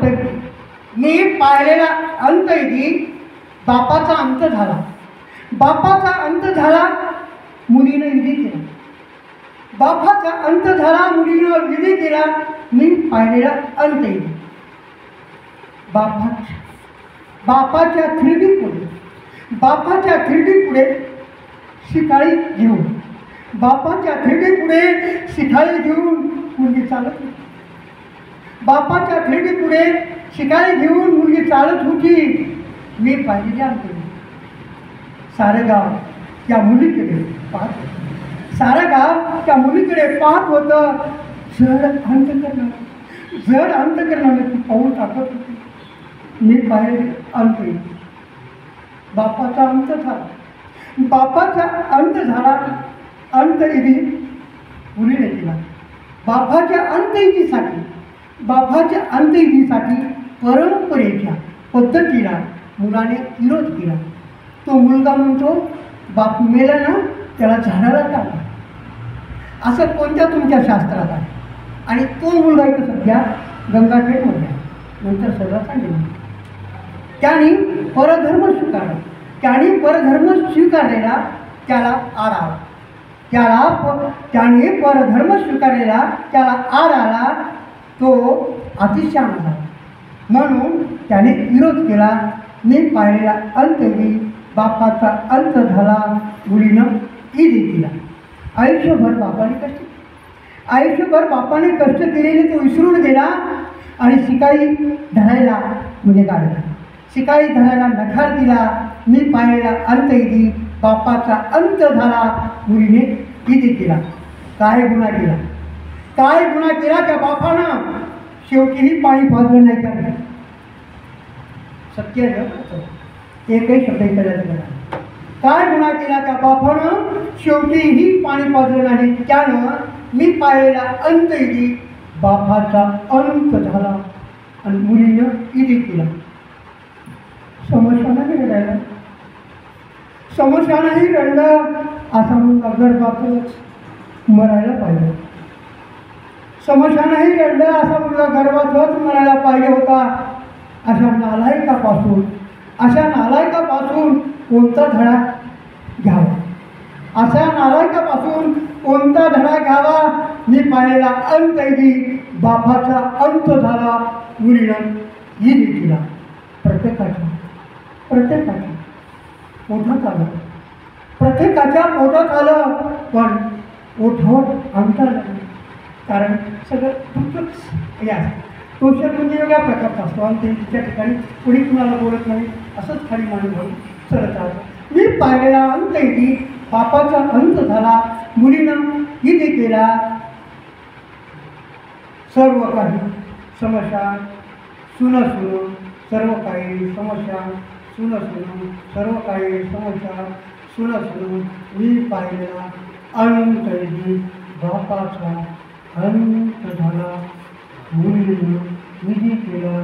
अंतविधी, मी पाहिलेला अंतविधी. बापाचा अंत झाला, बापाचा अंत झाला, मुलीनं विधी केला. बापाचा अंत झाला, मुलीनं विधी केला. मी पाहिलेला अंतविधी. बापाच्या थिरडी पुढे, बापाच्या थिरडी पुढे शिकाळी घेऊन, बापाच्या थिरडी पुढे शिकाळी घेऊन मुलगी चालत होती. बापाच्या थिरडी पुढे शिकाळी घेऊन मुलगी चालत होती. मी पाहिलेली अंतविधी. सारं गाव त्या मुलीकडे पाहत होतं, सारं गाव त्या मुलीकडे पाहत होतं. जड अंतकरणाने ती पाऊल टाकत होती. मी पाहिलेली अंतविधी. बापाचा अंत झाला, बापाचा अंत झाला, अंतविधी मुलीने केला. बापाच्या अंतविधीसाठी परंपरेच्या पद्धतीला मुलाने विरोध केला. तो मुलगा म्हणतो, बाप मेला ना त्याला झाडाला टाका, असं कोणत्या तुमच्या शास्त्रात आहे? आणि तो मुलगा इथं सध्या गंगाखेडमध्ये आहे. नंतर सगळं सांगेल. त्याने परधर्म स्वीकारलेला त्याला आर आला. त्याने परधर्म स्वीकारलेला त्याला आर आला. तो अतिशहाणा झाला म्हणून त्याने विरोध केला. मी पाहिलेला अंतविधी. बापाचा अंत झाला, मुलीनं विधी केला. आयुष्यभर बापाने कष्ट केलेले तो विसरून गेला आणि शिकाळी धरायला म्हणजे काढला, शिकाळी धरायला नकार दिला. मी पाहिलेला अंतविधी. बापाचा अंत झाला, मुलीने विधी केला. काय गुन्हा केला त्या बापानं? शेवटीही पाणी पाजलं नाही त्याने. सत्य एकही शब्द करायचं करा. काय गुन्हा केला त्या बापानं? शेवटीही पाणी पाजलं नाही त्यानं. मी पाहिलेला अंतविधी. बापाचा अंत झाला आणि मुलीनं विधी केला. समस्यानाही रडलं. असा मुलगा गर्भातच मरायला पाहिजे. समस्यानाही रडलं. असा मुलगा गर्भातच मरायला पाहिजे होता. अशा नालायकापासून कोणता धडा घ्यावा? कोणता धडा घ्यावा? मी पाहिलेला अंतविधी. बापाचा अंत झाला, मुलीनं विधी केला. प्रत्येकाच्या पोटात आलं, पण ओठावर अंतर नाही. कारण सगळं तुमचंच या सोशल म्हणजे वेगळ्या प्रकारचा असतो आणि ते त्या ठिकाणी कुणी कुणाला बोलत नाही, असंच खाली मानून घेऊन सरत आलं. मी पाहिलेला अंतविधी. बापाचा अंत झाला, मुलीनं विधी केला. सर्व काही समस्या सुन सर्व काही समस्या सुन मी पाहिलेला अंतविधी. बापाचा अंत झाला, मुलीनं विधी केला.